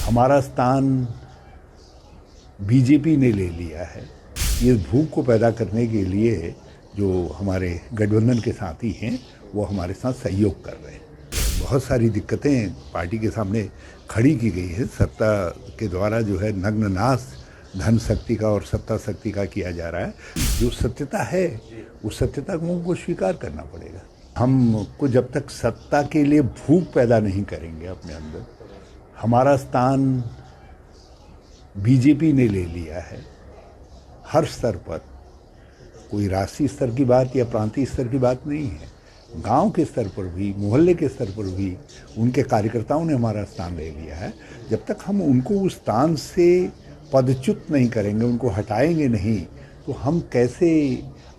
हमारा स्थान बीजेपी ने ले लिया है। इस भूख को पैदा करने के लिए जो हमारे गठबंधन के साथी हैं वो हमारे साथ सहयोग कर रहे हैं। बहुत सारी दिक्कतें पार्टी के सामने खड़ी की गई है। सत्ता के द्वारा जो है नग्न नाश धन शक्ति का और सत्ता शक्ति का किया जा रहा है। जो सत्यता है उस सत्यता को हमको स्वीकार करना पड़ेगा। हमको जब तक सत्ता के लिए भूख पैदा नहीं करेंगे अपने अंदर, हमारा स्थान बीजेपी ने ले लिया है। हर स्तर पर, कोई राष्ट्रीय स्तर की बात या प्रांतीय स्तर की बात नहीं है, गांव के स्तर पर भी, मोहल्ले के स्तर पर भी उनके कार्यकर्ताओं ने हमारा स्थान ले लिया है। जब तक हम उनको उस स्थान से पदच्युत नहीं करेंगे, उनको हटाएंगे नहीं, तो हम कैसे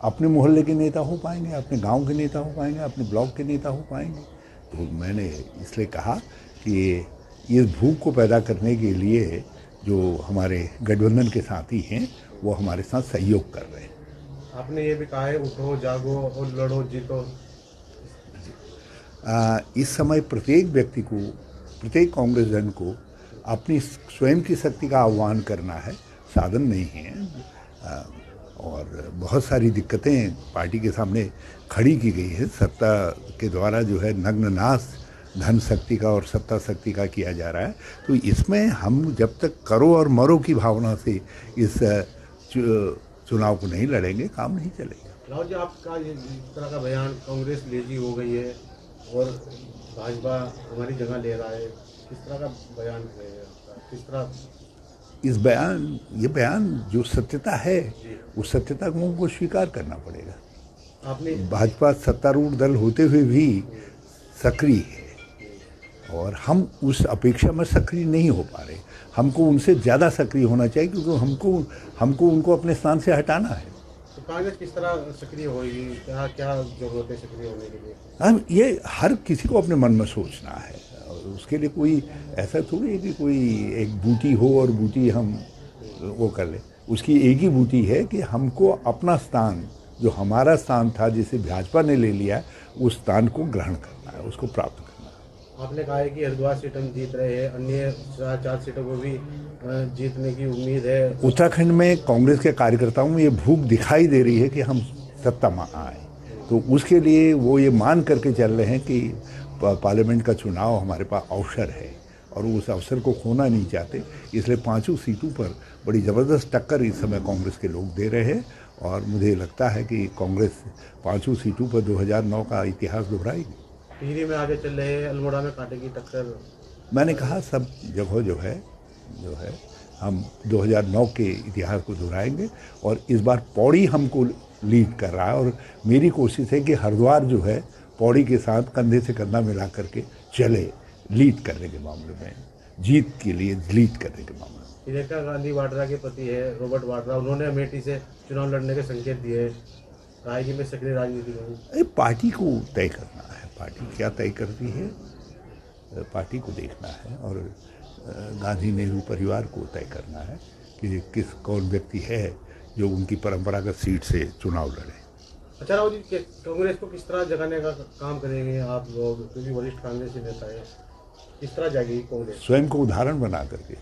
अपने मोहल्ले के नेता हो पाएंगे, अपने गांव के नेता हो पाएंगे, अपने ब्लॉक के नेता हो पाएंगे। तो मैंने इसलिए कहा कि इस भूख को पैदा करने के लिए जो हमारे गठबंधन के साथी हैं वो हमारे साथ सहयोग कर रहे हैं। आपने ये भी कहा है उठो जागो और लड़ो जीतो। इस समय प्रत्येक व्यक्ति को, प्रत्येक कांग्रेस जन को अपनी स्वयं की शक्ति का आह्वान करना है, साधन नहीं है। और बहुत सारी दिक्कतें पार्टी के सामने खड़ी की गई है। सत्ता के द्वारा जो है नग्न नाश धन शक्ति का और सत्ता शक्ति का किया जा रहा है। तो इसमें हम जब तक करो और मरो की भावना से इस चुनाव को नहीं लड़ेंगे, काम नहीं चलेगा। राहुल जी, आपका ये इस तरह का बयान, कांग्रेस लेजी हो गई है और भाजपा हमारी जगह ले रहा है, किस तरह का बयान है आपका? किस तरह ये बयान जो सत्यता है उस सत्यता को हमको स्वीकार करना पड़ेगा। आपने भाजपा सत्तारूढ़ दल होते हुए भी सक्रिय है और हम उस अपेक्षा में सक्रिय नहीं हो पा रहे। हमको उनसे ज़्यादा सक्रिय होना चाहिए, क्योंकि हमको उनको अपने स्थान से हटाना है। तो कांग्रेस किस तरह सक्रिय होगी? क्या क्या जरूरत है सक्रिय होने के लिए? हम ये हर किसी को अपने मन में सोचना है। उसके लिए कोई ऐसा थोड़ी है कि कोई एक बूटी हो और बूटी हम वो कर ले। उसकी एक ही बूटी है कि हमको अपना स्थान, जो हमारा स्थान था जिसे भाजपा ने ले लिया, उस स्थान को ग्रहण करना है, उसको प्राप्त करना है। आपने कहा है कि हरिद्वार सीट हम जीत रहे हैं, अन्य 4 सीटों को भी जीतने की उम्मीद है। उत्तराखंड में कांग्रेस के कार्यकर्ताओं में ये भूख दिखाई दे रही है कि हम सत्ता में आए, तो उसके लिए वो ये मान करके चल रहे हैं कि पार्लियामेंट का चुनाव हमारे पास अवसर है और उस अवसर को खोना नहीं चाहते। इसलिए 5 सीटों पर बड़ी ज़बरदस्त टक्कर इस समय कांग्रेस के लोग दे रहे हैं और मुझे लगता है कि कांग्रेस 5 सीटों पर 2009 का इतिहास दोहराएगी। टिहरी में आगे चल रहे हैं, अल्मोड़ा में काटेगी टक्कर। मैंने कहा सब जगह जो है हम 2009 के इतिहास को दोहराएंगे और इस बार पौड़ी हमको लीड कर रहा है और मेरी कोशिश है कि हरिद्वार जो है पौड़ी के साथ कंधे से कंधा मिला करके चले, लीड करने के मामले में, जीत के लिए लीड करने के मामले में। प्रियंका गांधी वाड्रा के पति है रॉबर्ट वाड्रा, उन्होंने अमेठी से चुनाव लड़ने के संकेत दिए, कहा कि मैं सक्रिय राजनीति करूँ। पार्टी को तय करना है, पार्टी क्या तय करती है पार्टी को देखना है और गांधी नेहरू परिवार को तय करना है कि कौन व्यक्ति है जो उनकी परंपरागत सीट से चुनाव लड़े। अच्छा राहुल जी, कांग्रेस को किस तरह जगाने का काम करेंगे आप लोग, क्योंकि वरिष्ठ कांग्रेसी नेता है, किस तरह जाएगी कांग्रेस? स्वयं को उदाहरण बना करके।